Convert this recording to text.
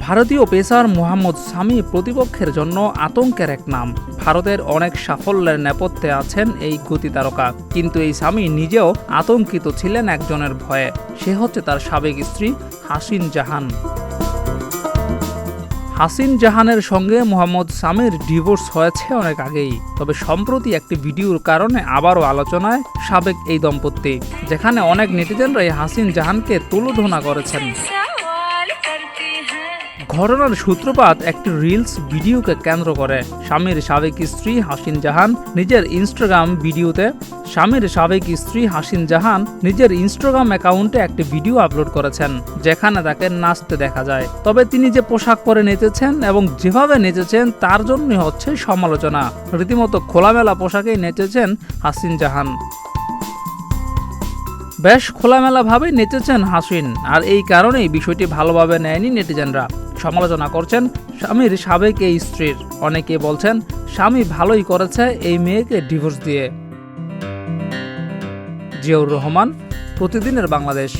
ভারতীয় পেসার মোহাম্মদ শামি প্রতিপক্ষের জন্য আতঙ্কের এক নাম। ভারতের অনেক সাফল্যের নেপথ্যে আছেন এই গতি তারকা, কিন্তু এই শামি নিজেও আতঙ্কিত ছিলেন একজনের ভয়ে। সে হচ্ছে তার সাবেক স্ত্রী হাসিন জাহান। হাসিন জাহানের সঙ্গে মোহাম্মদ শামির ডিভোর্স হয়েছে অনেক আগেই, তবে সম্প্রতি একটি ভিডিওর কারণে আবারও আলোচনায় সাবেক এই দম্পতি, যেখানে অনেক নেটিজেনরাই হাসিন জাহানকে তুলোধনা করেছেন। ঘটনার সূত্রপাত একটি রিলস ভিডিওকে কেন্দ্র করে। স্বামীর সাবেক স্ত্রী হাসিন জাহান নিজের ইনস্টাগ্রাম অ্যাকাউন্টে একটি ভিডিও আপলোড করেছেন, যেখানে তাকে নাচতে দেখা যায়। তবে তিনি যে পোশাক পরে নেচেছেন এবং যেভাবে নেচেছেন তার জন্যই হচ্ছে সমালোচনা। রীতিমতো খোলামেলা পোশাকেই নেচেছেন হাসিন জাহান। বেশ খোলামেলাভাবেই নেচেছেন হাসিন, আর এই কারণেই বিষয়টি ভালোভাবে নেয়নি নেটিজেনরা। সমালোচনা করছেন স্বামীর সাবেক এই স্ত্রীর। অনেকে বলছেন স্বামী ভালোই করেছে এই মেয়েকে ডিভোর্স দিয়ে। জিয়াউর রহমান, প্রতিদিনের বাংলাদেশ।